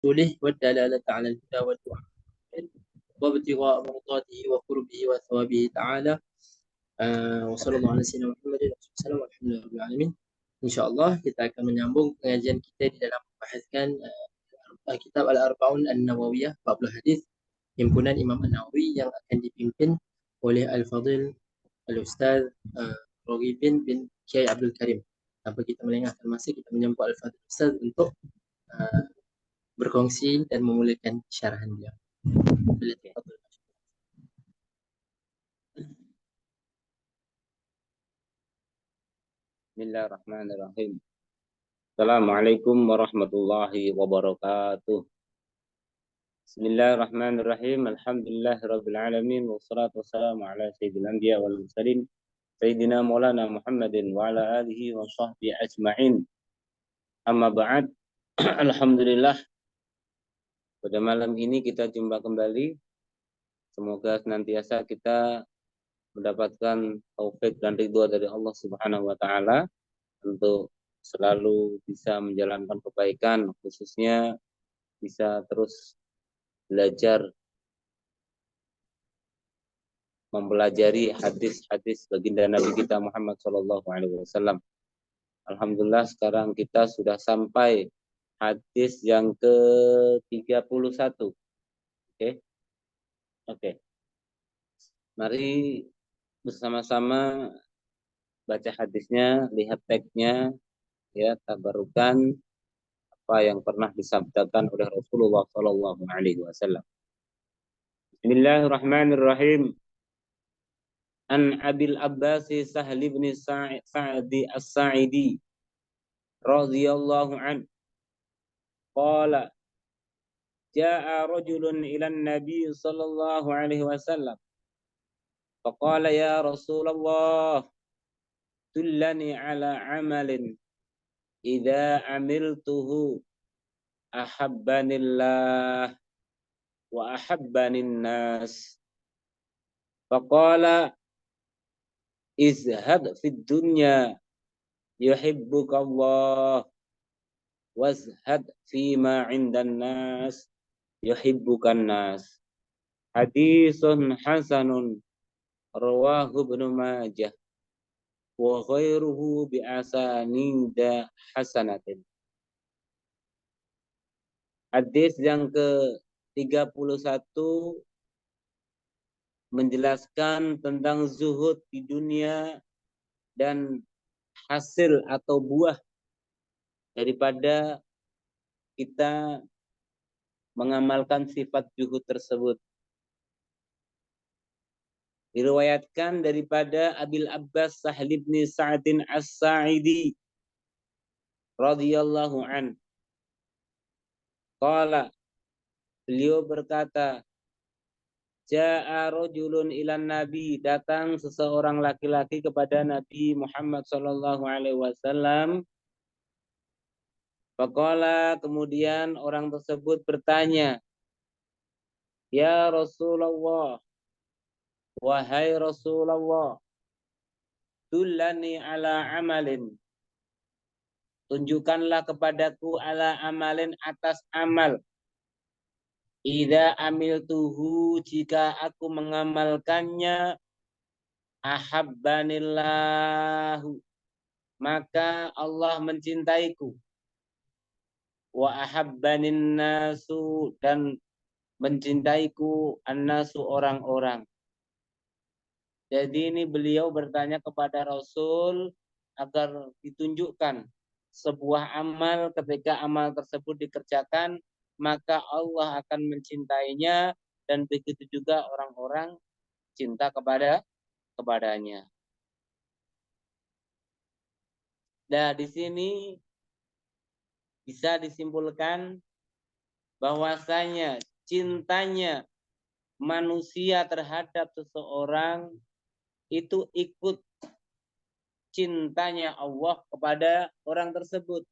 ورسوله والدلالة على الهدى والدعاء وابتغاء مرضاته وقربه وثوابه تعالى. وصلى الله على sayyidina Muhammad wasallam walhamdulillahi rabbil alamin. Insyaallah kita akan menyambung pengajian kita di dalam membahaskan kitab Al-Arba'un An-Nawawiyah, 40 hadis himpunan Imam An-Nawawi yang akan dipimpin oleh Al-Fadil Al-Ustaz Raghi bin Kiai Abdul Karim. Tanpa kita melengahkan masa, kita menyambut Al-Fadil Ustaz untuk berkongsi dan memulakan syarahan beliau. Bismillahirrahmanirrahim. Assalamualaikum warahmatullahi wabarakatuh. Bismillahirrahmanirrahim. Alhamdulillahirabbil alamin wassalatu wassalamu ala sayyidil anbiya wal mursalin sayyidina Maulana Muhammadin wa ala alihi wa sahbihi ajma'in. Amma ba'd. Alhamdulillah, pada malam ini kita jumpa kembali. Semoga senantiasa kita mendapatkan taufik dan ridha dari Allah Subhanahu wa taala untuk selalu bisa menjalankan kebaikan, khususnya bisa terus belajar mempelajari hadis-hadis baginda Nabi kita Muhammad SAW. Alhamdulillah, sekarang kita sudah sampai hadis yang ke-31. Oke. Mari bersama-sama baca hadisnya, lihat teksnya, ya, tabarukan apa yang pernah disabdakan oleh Rasulullah SAW. Bismillahirrahmanirrahim. An Abil Abbas Sahal bin Sa'di As-Sa'idi radhiyallahu an qala jaa rajulun ila an-nabi sallallahu alaihi wasallam faqala ya Rasulullah dullani ala amalin idza amiltuhu ahabbanillah wa ahabbanin nas. Faqala izhad fid dunya yuhibbukallah wazhad fima 'indan nas yuhibbukan nas. Hadisun hasanun rawahu Ibnu Majah wa ghairuhu bi asanida hasanatin. Hadis yang ke-31 menjelaskan tentang zuhud di dunia dan hasil atau buah daripada kita mengamalkan sifat zuhud tersebut. Diriwayatkan daripada Abil Abbas Sahal bin Sa'din As-Sa'idi radhiyallahu an. Qala, beliau berkata, jaa rajulun ilan nabi, datang seseorang laki-laki kepada Nabi Muhammad sallallahu alaihi wasallam. Faqala, kemudian orang tersebut bertanya, ya Rasulullah, wahai Rasulullah, dullani ala amalin, tunjukkanlah kepadaku ala amalin, atas amal. Idza amiltuhu, jika aku mengamalkannya, ahabbanillahu, maka Allah mencintaiku. Wa ahabbanin nasu, dan mencintaiku annasu, orang-orang. Jadi ini beliau bertanya kepada Rasul agar ditunjukkan sebuah amal, ketika amal tersebut dikerjakan maka Allah akan mencintainya, dan begitu juga orang-orang cinta kepadanya. Nah, di sini bisa disimpulkan bahwasanya cintanya manusia terhadap seseorang itu ikut cintanya Allah kepada orang tersebut.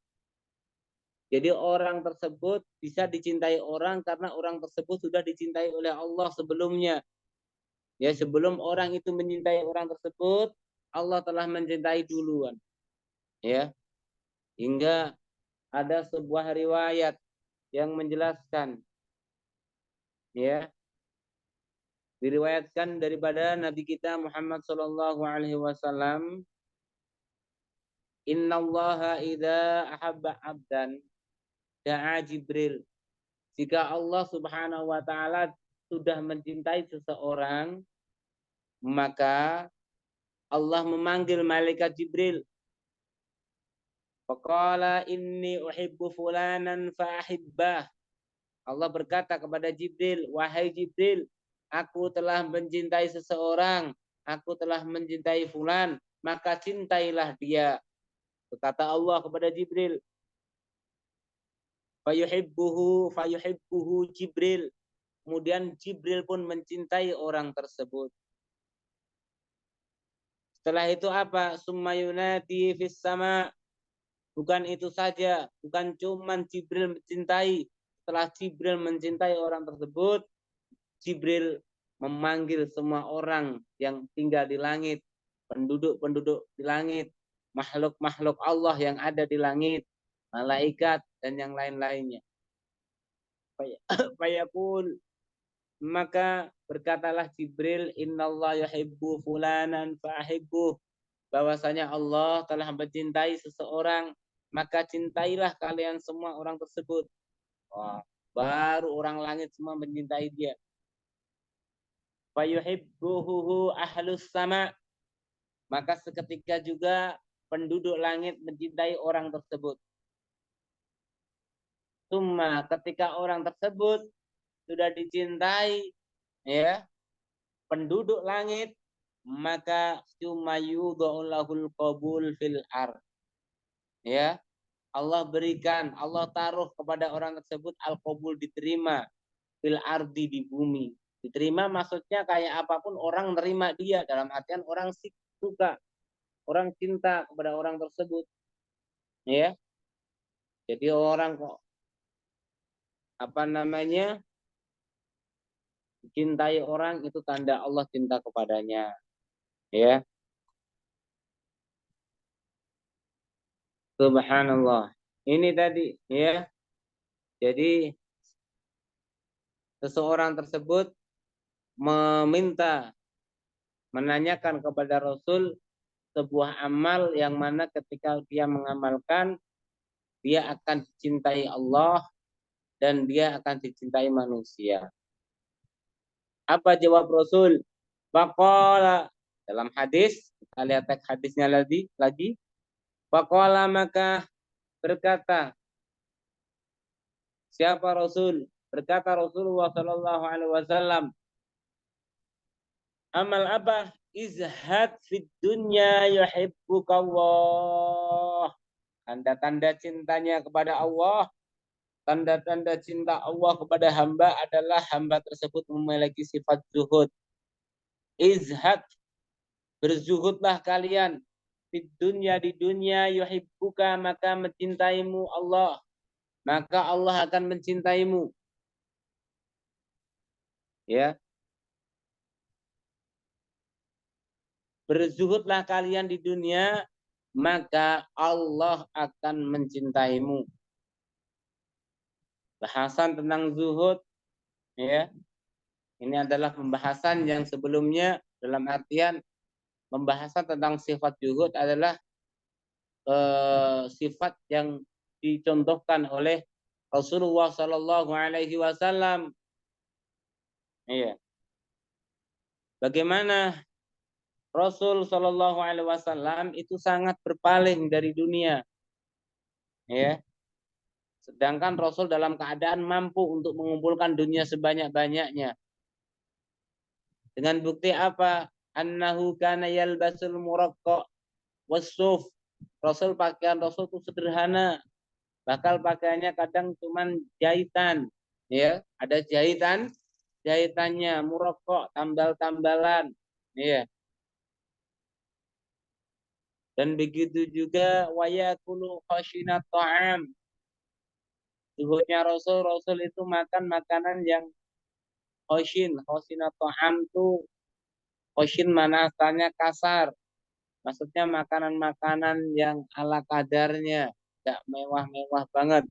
Jadi orang tersebut bisa dicintai orang karena orang tersebut sudah dicintai oleh Allah sebelumnya. Ya, sebelum orang itu mencintai orang tersebut, Allah telah mencintai duluan. Ya. Hingga ada sebuah riwayat yang menjelaskan, ya, diriwayatkan daripada Nabi kita Muhammad sallallahu alaihi wasallam, innallaha idza ahabba 'abdan da'a Jibril. Jika Allah Subhanahu wa taala sudah mencintai seseorang, maka Allah memanggil malaikat Jibril. Faqala inni uhibbu fulanan fa'ahibbah. Allah berkata kepada Jibril, wahai Jibril, aku telah mencintai seseorang, aku telah mencintai fulan, maka cintailah dia. Berkata Allah kepada Jibril, fayuhibbuhu Jibril. Kemudian Jibril pun mencintai orang tersebut. Setelah itu apa? Summa yunadi fis sama. Bukan itu saja, bukan cuma Jibril mencintai. Setelah Jibril mencintai orang tersebut, Jibril memanggil semua orang yang tinggal di langit, penduduk-penduduk di langit, makhluk-makhluk Allah yang ada di langit, malaikat dan yang lain-lainnya. Fayaqul, maka berkatalah Jibril, innallaha yuhibbu fulanan fa'ahibbuh. Bahwasanya Allah telah mencintai seseorang, maka cintailah kalian semua orang tersebut. Wah, baru orang langit semua mencintai dia. Fayuhibbuhu ahlus sama. Maka seketika juga penduduk langit mencintai orang tersebut. Summa, ketika orang tersebut sudah dicintai, ya, penduduk langit, maka summa yudha'ullahul qabul fil ard. Ya, Allah berikan, Allah taruh kepada orang tersebut al-qabul, diterima, fil ardi, di bumi. Diterima maksudnya kayak apapun orang nerima dia, dalam artian orang suka, orang cinta kepada orang tersebut. Ya. Jadi orang kok cintai orang itu tanda Allah cinta kepadanya. Ya. Subhanallah. Ini tadi, ya. Jadi seseorang tersebut menanyakan kepada Rasul sebuah amal yang mana ketika dia mengamalkan, dia akan dicintai Allah dan dia akan dicintai manusia. Apa jawab Rasul? Faqala, dalam hadis, kita lihat teks hadisnya lagi. Faqala, maka berkata, siapa Rasul? Berkata Rasulullah sallallahu alaihi wasallam, amal apa? Izhad fid dunya yuhibbukallah. Tanda-tanda cintanya kepada Allah, tanda-tanda cinta Allah kepada hamba adalah hamba tersebut memiliki sifat zuhud. Izhad, berzuhudlah kalian. Di dunia yuhibbuka, maka mencintaimu Allah. Maka Allah akan mencintaimu. Ya. Berzuhudlah kalian di dunia, maka Allah akan mencintaimu. Bahasan tentang zuhud, ya. Ini adalah pembahasan yang sebelumnya, dalam artian pembahasan tentang sifat zuhud adalah sifat yang dicontohkan oleh Rasulullah Sallallahu Alaihi Wasallam. Iya. Bagaimana Rasul Sallallahu Alaihi Wasallam itu sangat berpaling dari dunia, ya. Sedangkan Rasul dalam keadaan mampu untuk mengumpulkan dunia sebanyak-banyaknya. Dengan bukti apa? Annahu kana yalbasul muraqqa wasuf. Rasul, pakaian Rasul itu sederhana. Bakal pakaiannya kadang cuman jahitan, ya. Ada jahitannya, muraqqa, tambal-tambalan, ya. Dan begitu juga wayakulu khashinat ta'am. Zuhudnya Rasul itu makan makanan yang khashinat ta'am itu, khashin mana asalnya kasar. Maksudnya makanan-makanan yang ala kadarnya, tidak mewah-mewah banget.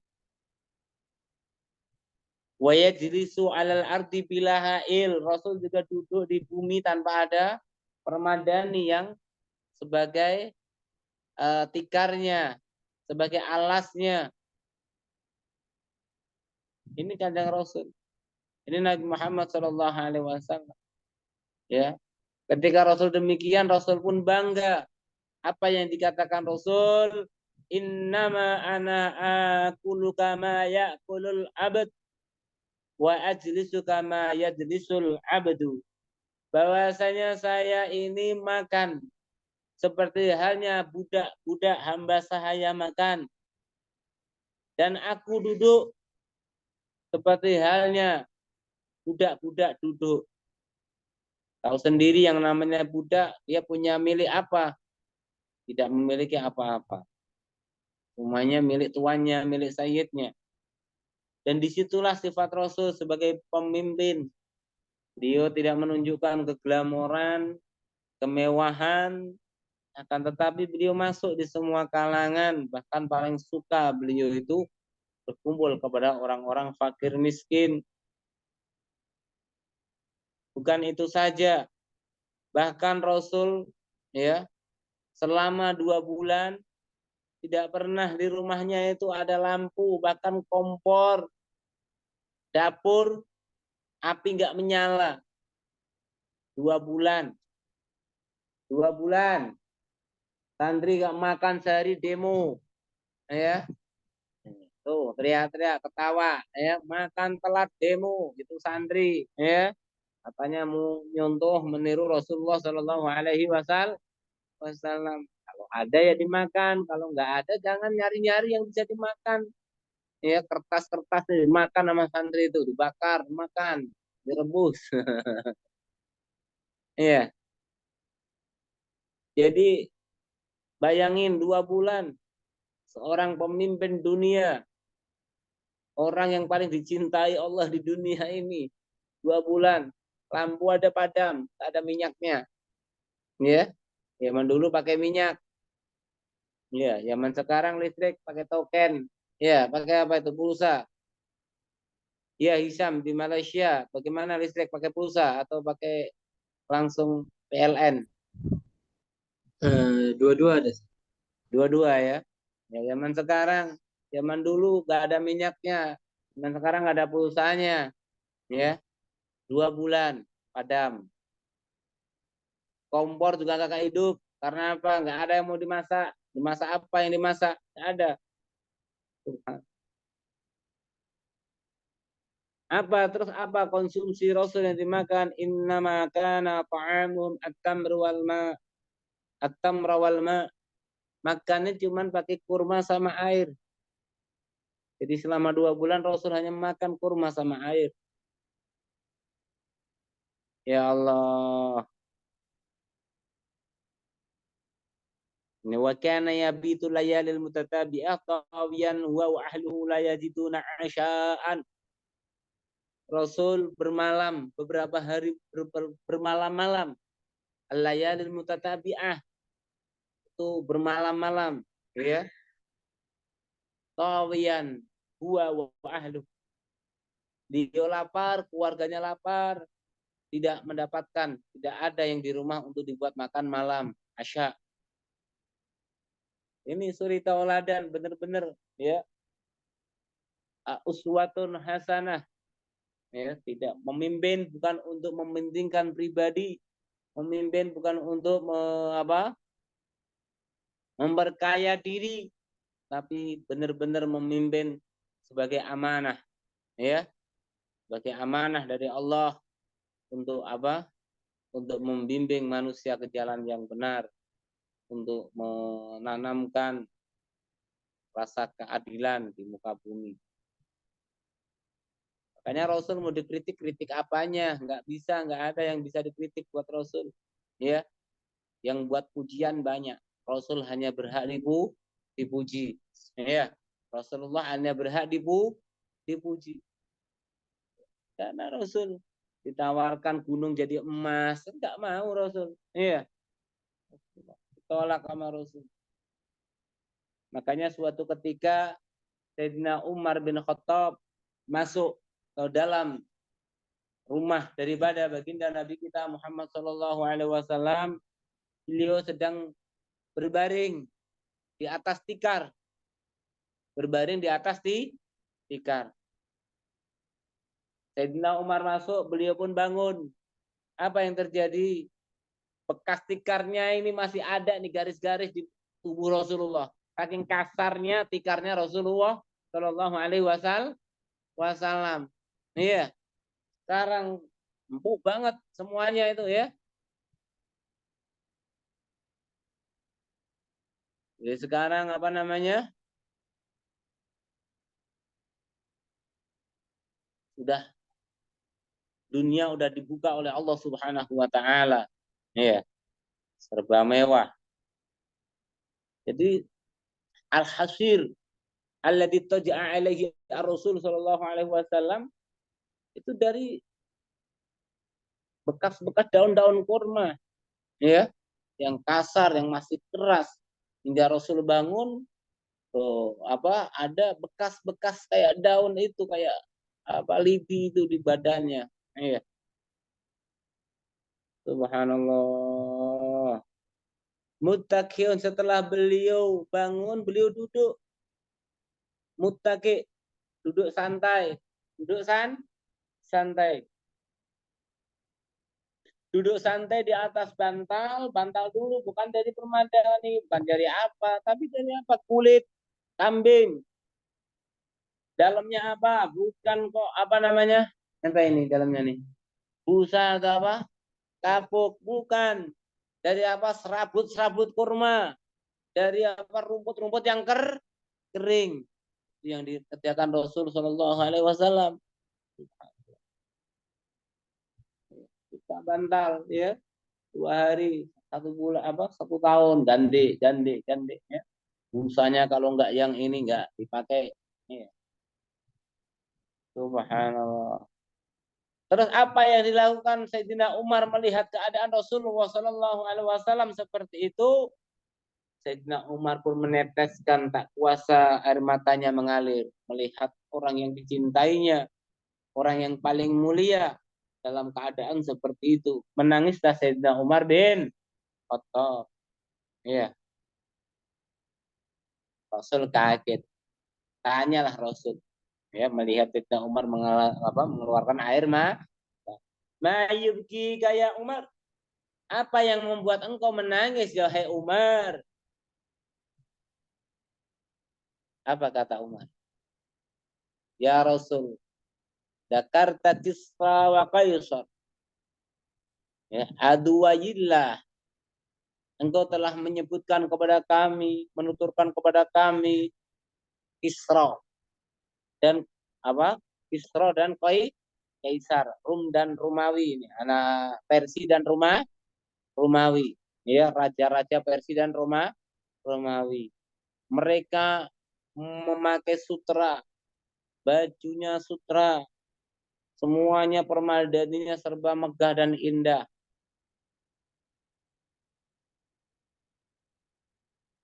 Wa yajlisu 'alal ardi bila ha'il. Rasul juga duduk di bumi tanpa ada permadani yang sebagai tikarnya, sebagai alasnya. Ini kanjeng Rasul. Ini Nabi Muhammad Shallallahu Alaihi Wasallam. Ya, ketika Rasul demikian, Rasul pun bangga. Apa yang dikatakan Rasul? Innama ana akulu kama ya'kulul abad wa ajlisu kama yajlisul abdu. Bahwasanya saya ini makan seperti halnya budak-budak hamba sahaya makan, dan aku duduk seperti halnya budak-budak duduk. Tahu sendiri yang namanya budak, dia punya milik apa? Tidak memiliki apa-apa. Semuanya milik tuannya, milik sayyidnya. Dan disitulah sifat Rasul sebagai pemimpin. Beliau tidak menunjukkan keglamoran, kemewahan, akan tetapi beliau masuk di semua kalangan. Bahkan paling suka beliau itu berkumpul kepada orang-orang fakir miskin. Bukan itu saja, bahkan Rasul ya selama 2 bulan tidak pernah di rumahnya itu ada lampu, bahkan kompor, dapur, api nggak menyala. 2 bulan, 2 bulan, santri nggak makan sehari demo, ya. Tuh teriak-teriak, ketawa, ya, makan telat demo, itu santri, ya. Katanya mau nyontoh meniru Rasulullah Shallallahu Alaihi Wasallam. Kalau ada ya dimakan, kalau nggak ada jangan nyari-nyari yang bisa dimakan. Ya, kertas-kertas dimakan sama santri itu, dibakar, makan, direbus. Iya. Jadi bayangin 2 bulan seorang pemimpin dunia, orang yang paling dicintai Allah di dunia ini, 2 bulan lampu ada padam, tak ada minyaknya. Ya, zaman dulu pakai minyak. Ya, zaman sekarang listrik pakai token. Ya, pakai apa itu? Pulsa. Ya, Hisam di Malaysia, bagaimana listrik pakai pulsa atau pakai langsung PLN? Dua-dua ada. Dua-dua ya. Ya, zaman sekarang, zaman dulu gak ada minyaknya, zaman sekarang gak ada pulsanya. Ya, 2 bulan padam. Kompor juga kakak hidup. Karena apa? Nggak ada yang mau dimasak. Dimasak apa yang dimasak? Nggak ada. Terus apa konsumsi Rasul yang dimakan? Innama kana ta'amum at-tamr wal ma. At-tamr wal ma. Makannya cuma pakai kurma sama air. Jadi selama 2 bulan Rasul hanya makan kurma sama air. Ya Allah. Ini wa kana yabitu layalil mutatabi'ah tawiyan wa ahluhu la yajiduna 'asha'an. Rasul bermalam beberapa hari bermalam-malam. Al-layalil mutatabi'ah, itu bermalam-malam, ya. Tawiyan huwa wa ahluh. Dia lapar, keluarganya lapar, tidak mendapatkan, tidak ada yang di rumah untuk dibuat makan malam, asya. Ini suri tauladan benar-benar, ya. Uswatun hasanah, ya, tidak memimpin bukan untuk mementingkan pribadi, memimpin bukan untuk memperkaya diri, tapi benar-benar memimpin sebagai amanah, ya, sebagai amanah dari Allah untuk apa? Untuk membimbing manusia ke jalan yang benar, untuk menanamkan rasa keadilan di muka bumi. Makanya Rasul mau dikritik, kritik apanya? Nggak bisa, nggak ada yang bisa dikritik buat Rasul. Ya, yang buat pujian banyak. Rasul hanya berhak dipuji. Ya, Rasulullah hanya berhak dipuji. Karena Rasul ditawarkan gunung jadi emas, enggak mau Rasul. Iya. Tolak sama Rasul. Makanya suatu ketika Sayyidina Umar bin Khattab masuk atau dalam rumah daripada baginda Nabi kita Muhammad Shallallahu Alaihi Wasallam, beliau sedang berbaring di atas tikar, tikar. Sayyidina Umar masuk, beliau pun bangun. Apa yang terjadi? Bekas tikarnya ini masih ada nih, garis-garis di tubuh Rasulullah. Saking kasarnya tikarnya Rasulullah Shallallahu Alaihi Wasallam. Iya, sekarang empuk banget semuanya itu ya. Jadi sekarang apa namanya? Sudah dunia udah dibuka oleh Allah Subhanahu wa taala. Iya, serba mewah. Jadi al-hasir alladzi taja'a alaihi ar-rasul sallallahu alaihi wasallam itu dari bekas-bekas daun-daun kurma, ya, yang kasar, yang masih keras. Hingga Rasul bangun, ada bekas-bekas kayak daun itu, kayak libi itu di badannya. Ya. Subhanallah. Muttaqiyun, setelah beliau bangun, beliau duduk. Muttaqi, duduk santai. Santai. Duduk santai di atas bantal dulu, bukan dari permadani, bukan dari apa, tapi dari apa? Kulit kambing. Dalamnya apa? Bukan kok apa namanya? Apa ini dalamnya nih? Busa atau apa? Kapuk, bukan. Dari apa? Serabut kurma. Dari apa? Rumput-rumput yang kering. Yang dikerjakan Rasul Shallallahu Alaihi Wasallam. Kita bantal, ya. 2 hari, 1 bulan, 1 tahun, ganti ya. Busanya kalau enggak yang ini enggak dipakai. Ya. Subhanallah. Terus apa yang dilakukan Sayyidina Umar melihat keadaan Rasulullah Shallallahu Alaihi Wasallam seperti itu? Sayyidina Umar pun meneteskan tak kuasa air matanya mengalir melihat orang yang dicintainya, orang yang paling mulia dalam keadaan seperti itu. Menangislah Sayyidina Umar bin Khattab. Ya, Rasul kaget. Tanyalah Rasul, ya, melihat Sayyidina Umar mengeluarkan air mata. Mayubki kayak Umar, apa yang membuat engkau menangis, wahai Umar? Apa kata Umar? Ya Rasul, Dakarta Kisra wa Qaisar. Ya, aduwayillah. Engkau telah menyebutkan kepada kami, menuturkan kepada kami Kisra dan apa? Kisra dan Kaisar, Rum dan Romawi ini, anak Persia dan Romawi. Ya, raja-raja Persia dan Romawi. Mereka memakai sutra, bajunya sutra, semuanya permadaninya serba megah dan indah.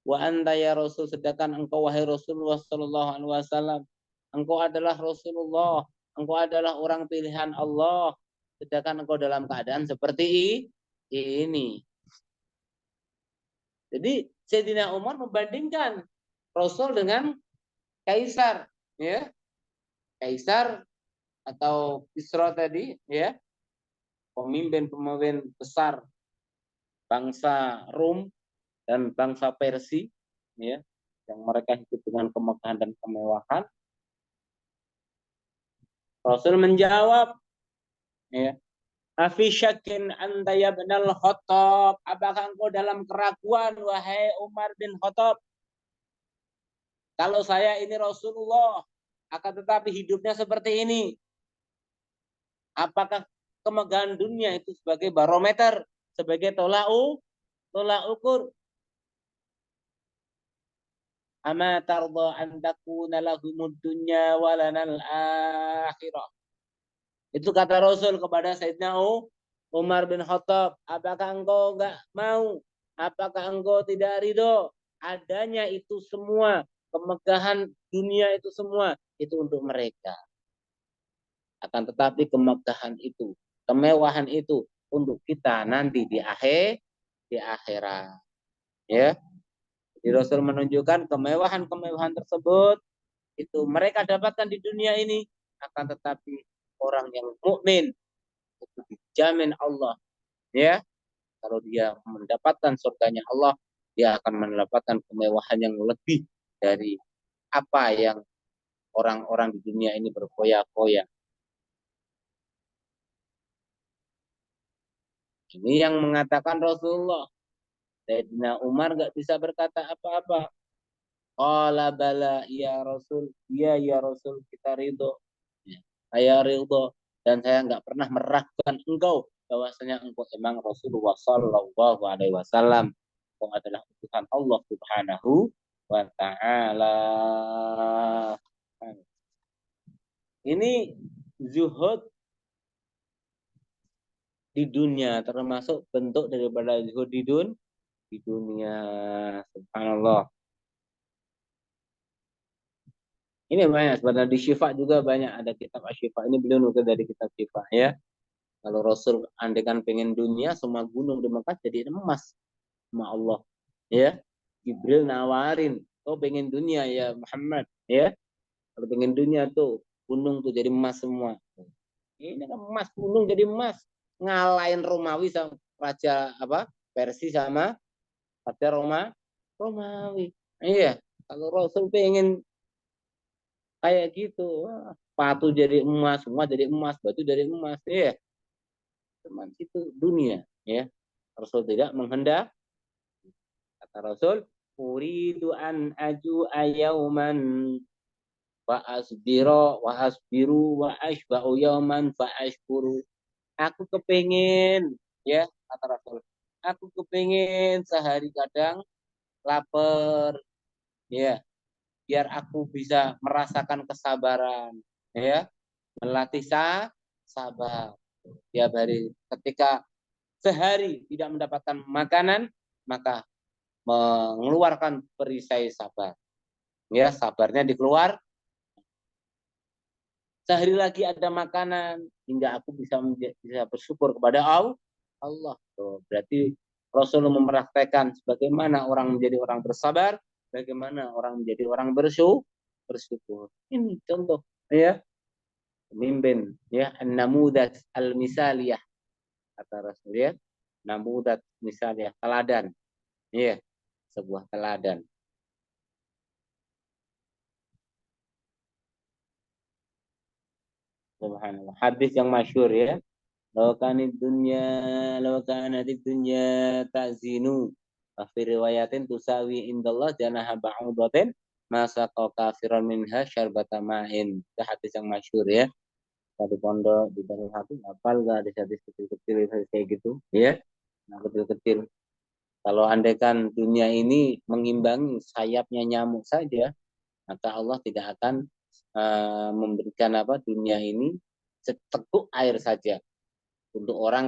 Wa anta ya Rasul, sedangkan engkau wahai Rasulullah sallallahu alaihi wasallam, engkau adalah Rasulullah, engkau adalah orang pilihan Allah, sedangkan engkau dalam keadaan seperti ini. Jadi Sayyidina Umar membandingkan Rasul dengan Kaisar, ya. Kaisar atau Kisra tadi, ya. Pemimpin besar bangsa Rum dan bangsa Persia, ya, yang mereka hidup dengan kemegahan dan kemewahan. Rasul menjawab, ya, Afi syakin anta ya ibnal Khattab, apakah engkau dalam keraguan wahai Umar bin Khattab? Kalau saya ini Rasulullah, akan tetapi hidupnya seperti ini. Apakah kemegahan dunia itu sebagai barometer, sebagai tolak ukur? Ama tarda an takuna lahumud dunya wa lanal akhirah. Itu kata Rasul kepada Sayyidina Umar bin Khattab, apakah engkau enggak mau? Apakah engkau tidak ridho adanya itu semua, kemegahan dunia itu semua itu untuk mereka? Akan tetapi kemegahan itu, kemewahan itu untuk kita nanti di akhirat. Ya. Jadi Rasul menunjukkan kemewahan-kemewahan tersebut itu mereka dapatkan di dunia ini, akan tetapi orang yang mukmin itu dijamin Allah, ya, kalau dia mendapatkan surganya Allah, dia akan mendapatkan kemewahan yang lebih dari apa yang orang-orang di dunia ini berfoya-foya. Ini yang mengatakan Rasulullah. Sayyidina Umar nggak bisa berkata apa-apa. Qala bala ya Rasul, ya Rasul, kita ridho. Saya ridho dan saya nggak pernah meragukan engkau bahwasanya engkau memang Rasulullah Shallallahu Alaihi Wasallam. Engkau adalah utusan Allah Subhanahu wa Ta'ala. Ini zuhud di dunia, termasuk bentuk daripada zuhud di dunia. Subhanallah. Ini banyak, sebenarnya di Syifa juga banyak, ada kitab Asyifa. Ini beliau nukil dari kitab Syifa, ya. Kalau Rasul andekan pengen dunia, semua gunung di Mekah jadi emas sama Allah. Ya, Jibril nawarin, kau pengen dunia ya Muhammad, ya. Kalau pengen dunia tuh gunung tuh jadi emas semua. Ini kan emas, gunung jadi emas. Ngalahin Romawi sama raja apa? Persia sama raja Romawi. Iya, kalau Rasul pengen kayak gitu, sepatu jadi emas, semua jadi emas, batu jadi emas, ya. Teman itu dunia, ya. Rasul tidak menghendak. Kata Rasul, uridu an aju ayauman wa asbiro wa asbiru wa ashba'u yauman fa ashkuru. Aku kepingin, ya, kata Rasul. Aku kepingin sehari kadang lapar, ya, biar aku bisa merasakan kesabaran, ya, melatih sabar. Tiap hari ketika sehari tidak mendapatkan makanan, maka mengeluarkan perisai sabar. Ya, sabarnya dikeluar. Sehari lagi ada makanan hingga aku bisa bersyukur kepada Allah. Tuh, berarti Rasulullah mempraktekkan bagaimana orang menjadi orang bersabar, bagaimana orang menjadi orang bersyukur. Ini contoh, ya, pemimpin, ya, an-namudzaj al-misaliyah kata Rasul, ya. Namudzaj misalnya teladan. Ya, sebuah teladan. Subhanallah. Hadis yang masyhur, ya. Lawakanid dunya ta'zinu. Fi riwayatin tusawi indallah janaha ba'udatin masa kafiran minha syarbata ma'in. Itu hadis yang masyhur, ya. Di pondok di Darul Hadis hafal gak hadis-hadis kecil-kecil kayak gitu, ya. Nah, kecil-kecil. Kalau andaikan dunia ini mengimbangi sayapnya nyamuk saja, maka Allah tidak akan memberikan dunia ini seteguk air saja untuk orang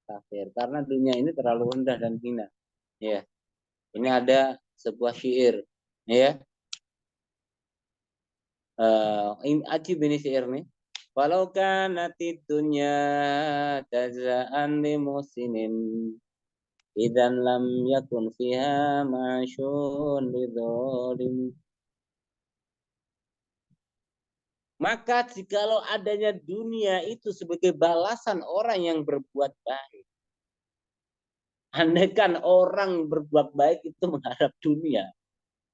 kafir, karena dunia ini terlalu rendah dan hina, ya. Ini ada sebuah syair, ya, ini ajib ini syair nih. Walau kanatid dunya jazaan li musinin idzan lam yakun fiha masyun lidzalim. Maka jikalau adanya dunia itu sebagai balasan orang yang berbuat baik. Andaikan orang berbuat baik itu mengharap dunia.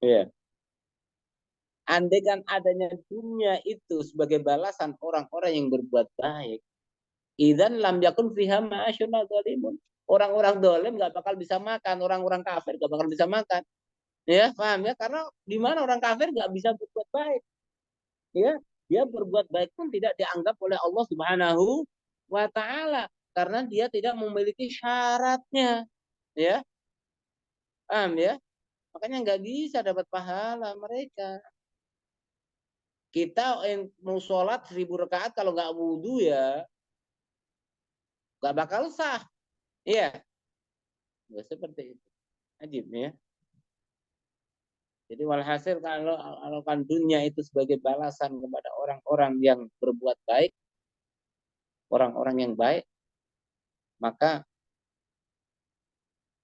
Ya. Andaikan adanya dunia itu sebagai balasan orang-orang yang berbuat baik. Idzan lam yakun fiha ma'asyun dzalimun. Orang-orang dolim nggak bakal bisa makan. Orang-orang kafir nggak bakal bisa makan. Ya, paham ya? Karena di mana orang kafir nggak bisa berbuat baik. Ya, dia berbuat baik pun tidak dianggap oleh Allah Subhanahu wa Ta'ala karena dia tidak memiliki syaratnya, ya, paham ya? Makanya nggak bisa dapat pahala mereka. Kita yang mau sholat 1000 rakaat kalau nggak wudhu ya nggak bakal sah, iya, ya seperti itu, ajib ya. Jadi walhasil kalau kan dunia itu sebagai balasan kepada orang-orang yang berbuat baik, orang-orang yang baik, maka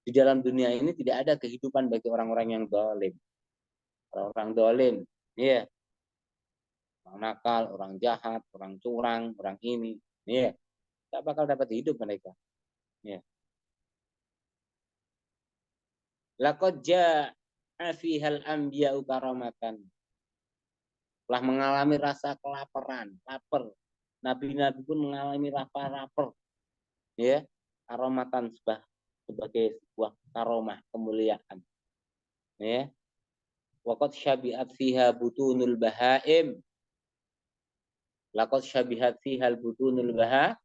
di dalam dunia ini tidak ada kehidupan bagi orang-orang yang zalim. Orang-orang zalim, iya, orang nakal, orang jahat, orang curang, orang ini, iya, tidak bakal dapat hidup mereka. Iya. Laqad jaa'a fihal anbiya'u karamatan. Telah mengalami rasa kelaparan, lapar. Nabi-nabi pun mengalami lapar, ya, karamatan sebagai sebuah karomah kemuliaan. Ya. Waqad syabihat fiha butunul bahaim. Laqad syabihat fiha butunul bahaim.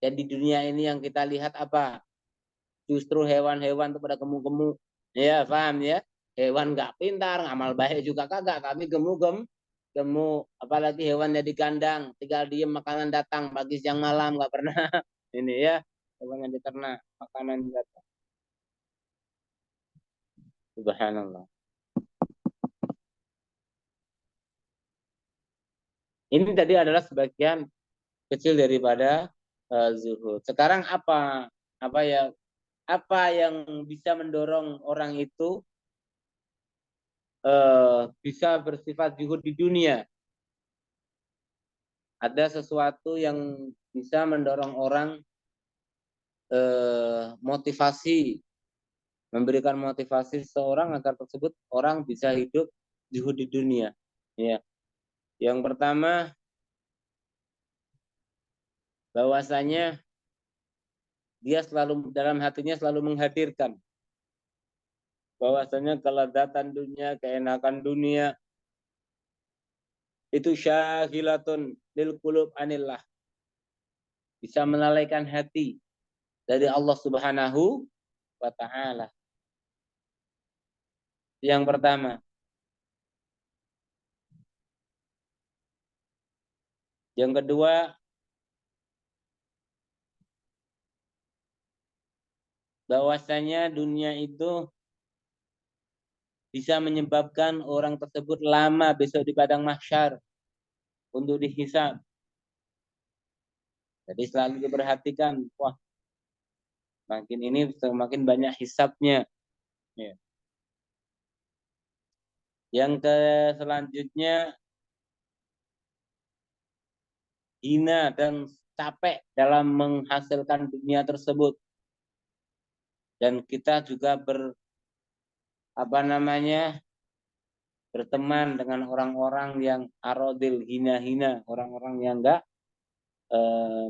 Dan di dunia ini yang kita lihat apa? Justru hewan-hewan itu pada gemuk-gemuk. Ya, paham ya? Hewan nggak pintar, ngamal baik juga kagak, tapi gemuk-gemuk. Apalagi hewannya di kandang, tinggal diem makanan datang pagi siang malam, nggak pernah ini ya, hewan yang diternak makanan datang. Subhanallah. Ini tadi adalah sebagian kecil daripada zuhud. Sekarang apa yang bisa mendorong orang itu bisa bersifat zuhud di dunia? Ada sesuatu yang bisa mendorong orang motivasi, memberikan motivasi seseorang agar tersebut orang bisa hidup zuhud di dunia. Ya. Yang pertama, bahwasanya dia selalu dalam hatinya selalu menghadirkan bahwasanya kelezatan dunia, keenakan dunia itu syahilatun lil qulub anillah, bisa melalaikan hati dari Allah Subhanahu wa taala. Yang pertama. Yang kedua, bahwasanya dunia itu bisa menyebabkan orang tersebut lama besok di padang mahsyar untuk dihisab. Jadi selalu diperhatikan, wah, makin ini semakin banyak hisabnya. Ya. Yang selanjutnya, hina dan capek dalam menghasilkan dunia tersebut. Dan kita juga berteman dengan orang-orang yang arodil, hina-hina, orang-orang yang enggak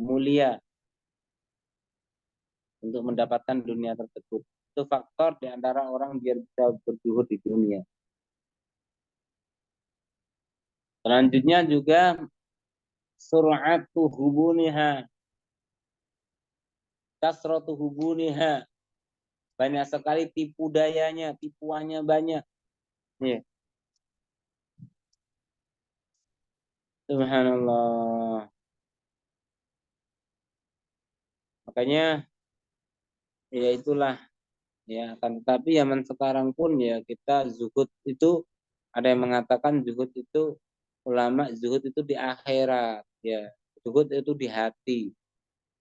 mulia untuk mendapatkan dunia tersebut. Itu faktor di antara orang biar bisa berjuhud di dunia. Selanjutnya juga sur'atu hubuniha, kasratu hubuniha, banyak sekali tipu dayanya, tipuannya banyak. Ya. Subhanallah. Makanya ya itulah ya, akan tetapi zaman sekarang pun ya kita zuhud itu, ada yang mengatakan zuhud itu, ulama zuhud itu di akhirat, ya. Zuhud itu di hati,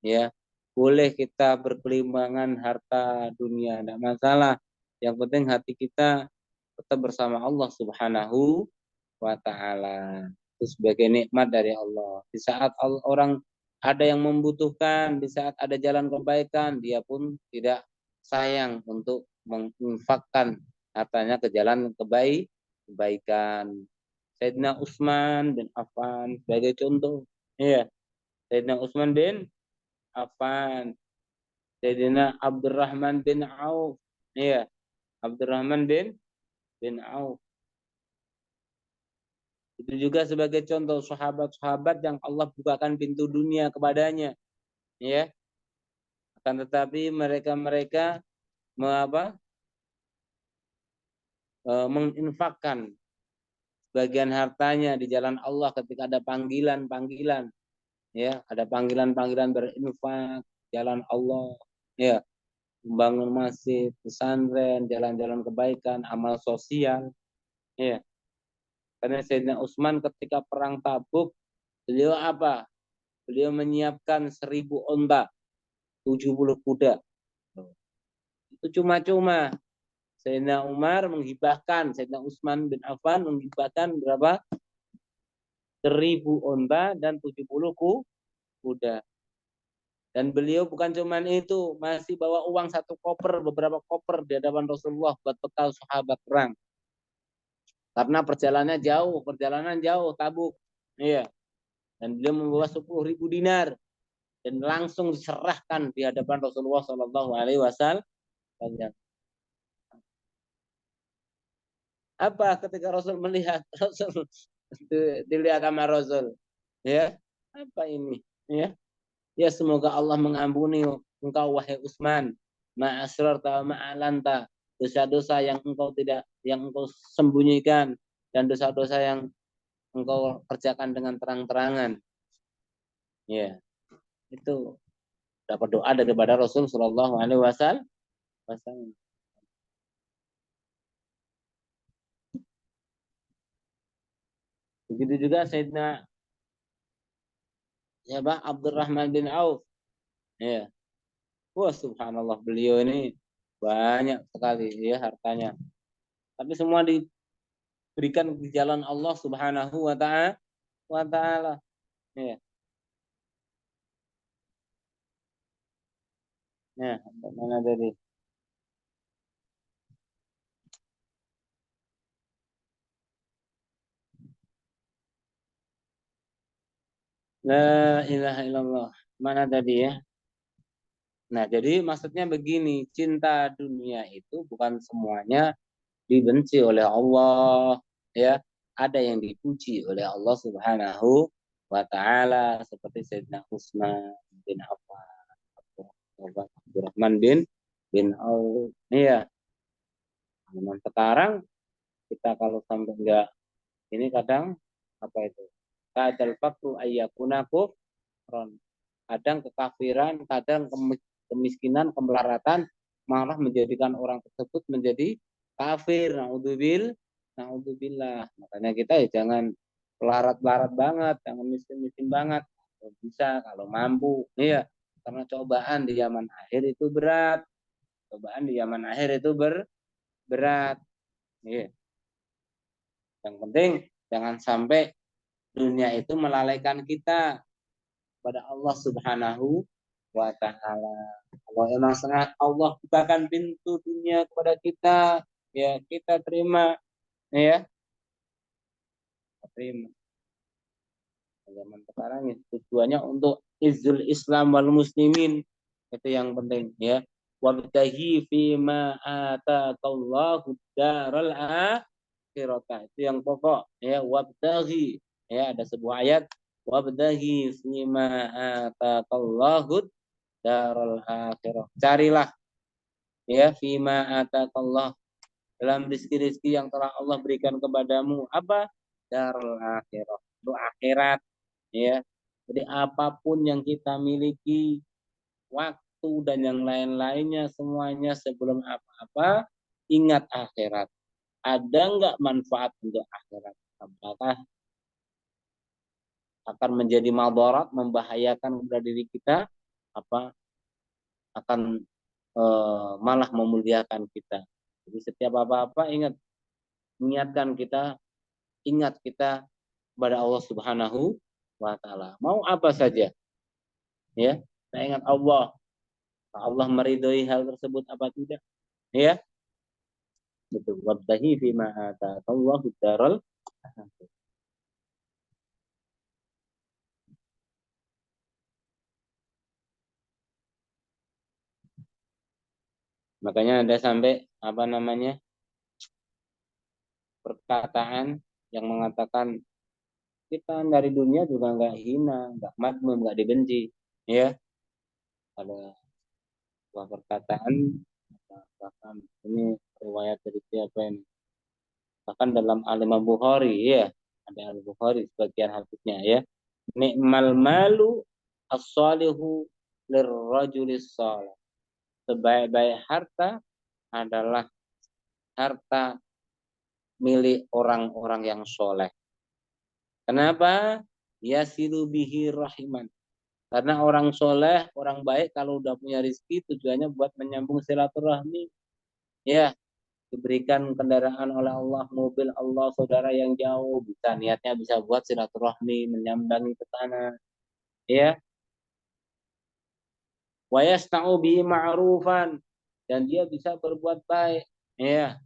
ya. Boleh kita berkelimbangan harta dunia, tidak masalah. Yang penting hati kita tetap bersama Allah Subhanahu wa taala. Itu sebagai nikmat dari Allah. Di saat orang ada yang membutuhkan, di saat ada jalan kebaikan, dia pun tidak sayang untuk menginfakkan hartanya ke jalan kebaikan. Sayyidina Utsman bin Affan sebagai contoh. Iya, Sayyidina Utsman bin Affan, Sayyidina Abdurrahman bin Auf. Iya, Abdurrahman bin Auf. Itu juga sebagai contoh sahabat-sahabat yang Allah bukakan pintu dunia kepadanya, ya. Akan tetapi mereka menginfakkan bagian hartanya di jalan Allah ketika ada panggilan-panggilan, ya, ada panggilan-panggilan berinfak jalan Allah, ya, membangun masjid, pesantren, jalan-jalan kebaikan, amal sosial, ya. Karena Sayyidina Utsman ketika perang Tabuk, beliau apa? beliau menyiapkan 1000 onta, 70 kuda. Itu cuma-cuma. Sayyidina Umar menghibahkan, Sayyidina Utsman bin Affan menghibahkan berapa? 1000 onta dan 70 kuda. Dan beliau bukan cuma itu, masih bawa uang 1 koper, beberapa koper di hadapan Rasulullah buat bekal sahabat perang. Karena perjalanan jauh, Tabuk. Iya. Dan beliau membawa 10.000 dinar dan langsung diserahkan di hadapan Rasulullah Shallallahu Alaihi Wasallam. Apa ketika Rasul melihat, Rasul dilihat sama Rasul, ya apa ini, ya semoga Allah mengampuni engkau wahai Utsman, ma'asrarta ma'alanta, dosa-dosa yang engkau sembunyikan dan dosa-dosa yang engkau kerjakan dengan terang-terangan. Ya, itu dapat doa daripada Rasul Shallallahu Alaihi Wasallam. Begitu juga Sayyidina Abdurrahman bin Auf. Ya. Wah, subhanallah, beliau ini banyak sekali ya hartanya. Tapi semua diberikan di jalan Allah Subhanahu wa taala. Ya. Ya, mana tadi? La ilaha illallah. Mana tadi ya? Nah, jadi maksudnya begini, cinta dunia itu bukan semuanya dibenci oleh Allah, ya. Ada yang dipuji oleh Allah Subhanahu wa taala seperti Sayyidina Utsman bin Affan, Abdurrahman bin Auf. Iya. Zaman sekarang kita kalau sampai enggak ini kadang apa itu? Kadal fakru ayyakuna kufron. Kadang kekafiran, kadang kemiskinan, kemelaratan malah menjadikan orang tersebut menjadi kafir. Naudzubillah. Makanya kita ya jangan pelarat-pelarat banget, jangan miskin-miskin banget. Kalau bisa, kalau mampu, iya. Karena cobaan di zaman akhir itu berat. Cobaan di zaman akhir itu berat. Iya. Yang penting jangan sampai dunia itu melalaikan kita pada Allah Subhanahu wa taala. Kalau emang sangat Allah bukakan pintu dunia kepada kita, ya kita terima, ya terima. Zaman sekarang ya, tujuannya untuk izzul Islam wal muslimin, itu yang penting ya. Wabtahi fima ataqallahu daral akhirah, itu yang pokok ya. Wabtahi, ya ada sebuah ayat, wabtahi fima ataqallahu daral akhirah, carilah ya fima ataqallah, dalam rezeki-rezeki yang telah Allah berikan kepadamu, apa? Darul akhirah, itu akhirat ya. Jadi apapun yang kita miliki, waktu dan yang lain-lainnya, semuanya sebelum apa-apa ingat akhirat. Ada enggak manfaat untuk akhirat? Apakah akan menjadi madarat, membahayakan kepada diri kita, apa akan malah memuliakan kita? Jadi setiap apa-apa ingat kita kepada Allah Subhanahu wa taala. Mau apa saja, ya. Kita ingat Allah. Allah meridhoi hal tersebut apa tidak? Ya. Itu wabtahi fima ataqallahu daral. Makanya ada sampai apa namanya? Perkataan yang mengatakan kita dari dunia juga nggak hina, nggak madmum, nggak dibenci, ya. Ada sebuah perkataan, bahkan ini riwayat dari siapa ini? Bahkan dalam Al-Imam Bukhari, ya, ada Al-Bukhari sebagian hadisnya, ya. Ni'mal malu as-salihu lirrajulis salih. Sebaik-baik harta adalah harta milik orang-orang yang soleh. Kenapa? Yasilu bihi rahiman. Karena orang soleh, orang baik kalau udah punya rezeki tujuannya buat menyambung silaturahmi. Ya, diberikan kendaraan oleh Allah, mobil Allah, saudara yang jauh, bisa niatnya bisa buat silaturahmi, menyambangi ke sana. Ya, wa yasna'u bihi ma'rufan, dan dia bisa berbuat baik. Ya,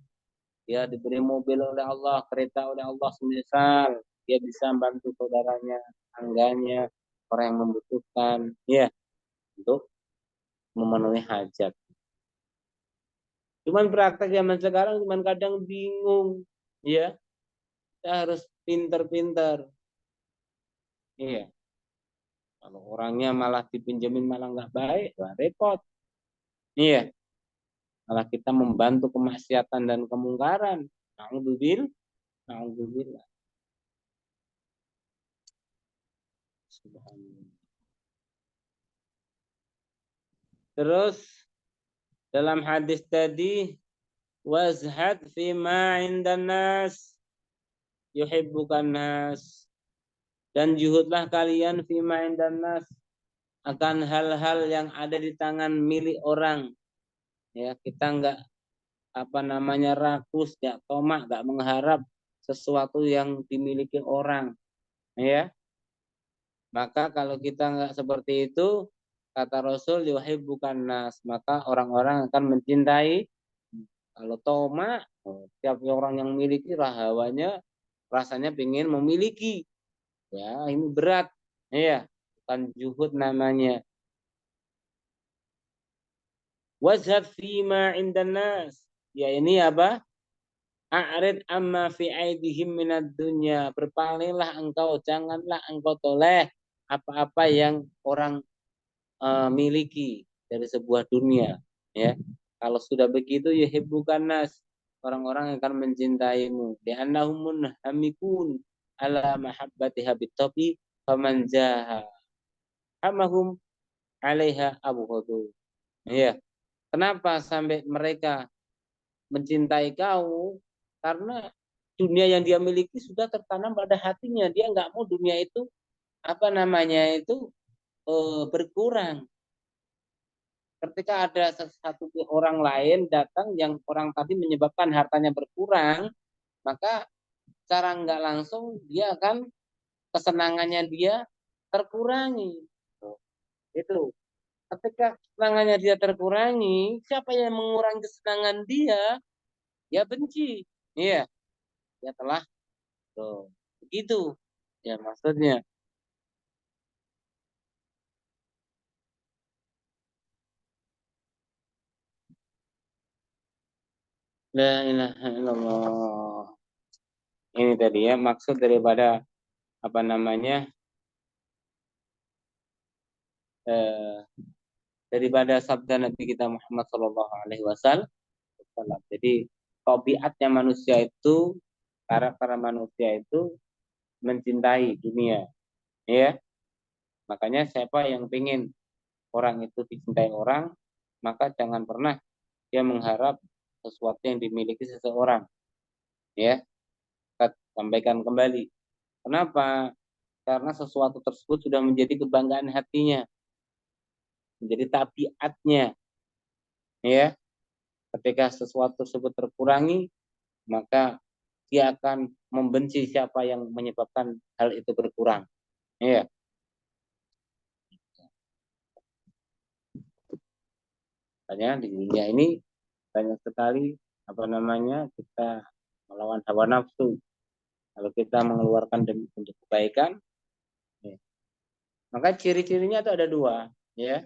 dia diberi mobil oleh Allah, kereta oleh Allah semisal, dia bisa bantu saudaranya, tangganya, orang yang membutuhkan, ya, untuk memenuhi hajat. Cuman praktek zaman sekarang cuman kadang bingung, ya. Kita harus pinter-pinter. Iya. Kalau orangnya malah dipinjemin malah nggak baik, wah repot. Iya. Malah kita membantu kemaksiatan dan kemungkaran. Naudzubillah, naudzubillah. Subhanallah. Terus dalam hadis tadi, wazhad fima indan nas yuhibbukan nas, dan juhudlah kalian fima indan nas, akan hal-hal yang ada di tangan milik orang. Ya, kita nggak rakus, nggak tomak, nggak mengharap sesuatu yang dimiliki orang. Ya, maka kalau kita nggak seperti itu, kata Rasul, yuhibbukan nas, maka orang-orang akan mencintai. Kalau tomak, setiap orang yang memiliki hawanya, rasanya ingin memiliki. Ya, ini berat. Ya, bukan juhud namanya. Wazhad fima indan nas. Ya, ini apa? A'rid amma fi aidihim minad dunya. Berpalinglah engkau, janganlah engkau toleh apa-apa yang orang miliki dari sebuah dunia, ya. Kalau sudah begitu yuhibbukan nas, orang-orang akan mencintaimu. Li'annahum munhamikun ala mahabbati habitabi faman jaha hamahum 'alaiha abghadu. Ya. Kenapa sampai mereka mencintai kau? Karena dunia yang dia miliki sudah tertanam pada hatinya. Dia nggak mau dunia itu berkurang. Ketika ada satu orang lain datang yang orang tadi menyebabkan hartanya berkurang, maka secara nggak langsung dia akan kesenangannya dia terkurangi. Itu. Ketika kesenangannya dia terkurangi, siapa yang mengurangi kesenangan dia? Dia benci. Iya, dia telah tuh. Begitu. Ya maksudnya. La ilaha illallah. Ini tadi ya maksud daripada apa namanya eh, daripada sabda Nabi kita Muhammad Shallallahu Alaihi Wasallam. Jadi tabiatnya manusia itu, karakter manusia itu mencintai dunia, ya. Makanya siapa yang ingin orang itu dicintai orang, maka jangan pernah dia mengharap sesuatu yang dimiliki seseorang, ya. Kita sampaikan kembali. Kenapa? Karena sesuatu tersebut sudah menjadi kebanggaan hatinya, menjadi tabiatnya, ya. Ketika sesuatu tersebut terkurangi, maka dia akan membenci siapa yang menyebabkan hal itu berkurang. Ya, makanya di dunia ini banyak sekali kita melawan hawa nafsu. Kalau kita mengeluarkan demi untuk kebaikan, ya, maka ciri-cirinya itu ada dua, ya.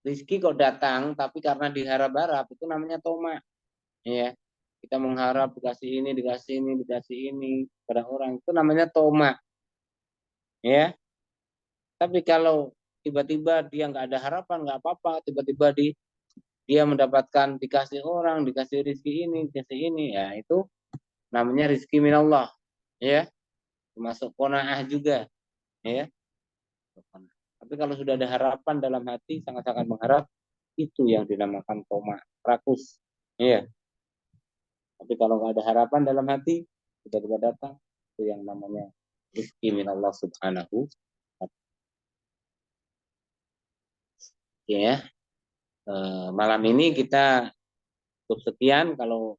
Rizki kok datang, tapi karena diharap-harap itu namanya toma, ya. Kita mengharap dikasih ini pada orang itu namanya toma, ya. Tapi kalau tiba-tiba dia nggak ada harapan, nggak apa-apa, tiba-tiba dia mendapatkan dikasih orang, dikasih rezeki ini, dikasih ini, ya itu namanya rezeki minallah, ya, termasuk qanaah juga, ya. Tapi kalau sudah ada harapan dalam hati, sangat-sangat mengharap, itu yang dinamakan koma, rakus, ya. Tapi kalau nggak ada harapan dalam hati, tiba-tiba datang, itu yang namanya rezeki minallah subhanahu. ya. Malam ini kita cukup sekian. Kalau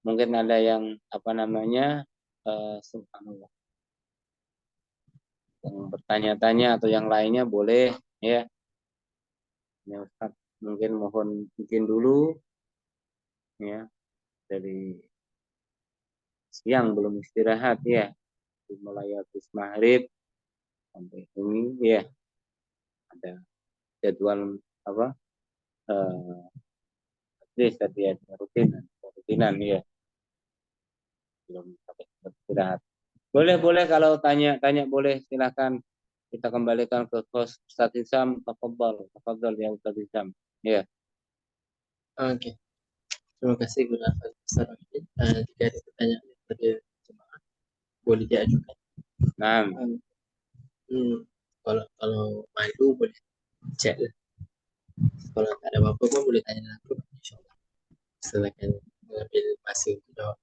mungkin ada yang apa namanya subhanallah, yang bertanya-tanya atau yang lainnya boleh ya. Ya Ustaz, mungkin mohon izin dulu ya, dari siang belum istirahat ya, mulai habis maghrib sampai ini ya, ada jadwal apa tadi ada rutinan ya, belum sampai istirahat. Boleh kalau tanya boleh, silakan kita kembalikan ke host Ustaz Hisam. Tafadhol ya Ustaz Hisam. Ya. Oke, terima kasih kepada Ustaz Wahid. Jika ada pertanyaan dari jemaah, boleh diajukan. Nah, Kalau malu boleh chat lah. Kalau tak ada apa-apa pun boleh tanya langsung, insyaAllah. Silakan mengambil masa untuk jawab.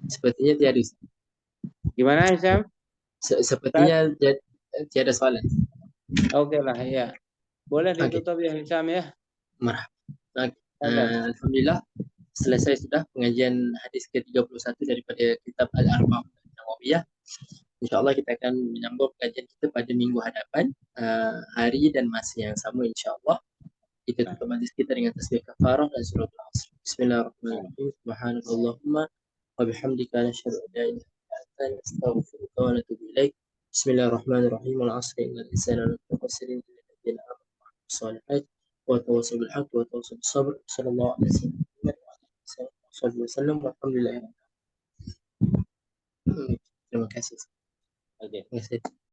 Sepertinya tiada. gimana Hisam? Sepertinya tiada soalan. Oke lah ya. Boleh Oke, ditutup ya Hisam ya. marhaba. Ada. Alhamdulillah, selesai sudah pengajian hadis ke-31 daripada kitab Al-Arba'un Nawawiyah. InsyaAllah kita akan menyambung kajian kita pada minggu hadapan, hari dan masa yang sama insyaAllah. Kita tutup majlis kita dengan tasbih kafarah dan surah Al-Asr. Bismillahirrahmanirrahim. Subhanakallahumma wa bihamdika nasyhadu an la ilaha illa anta nastaghfiruka wa natubu ilaik. Bismillahirrahmanirrahim. Wal 'asri innal insana lafi khusr illa alladziina aamanu wa 'amilus shalihaati wa tawassaw bil haqqi wa tawassaw bis sabr. Sallallahu alaihi wasallam. Walhamdulillah. Terima kasih. Oke. Terima kasih.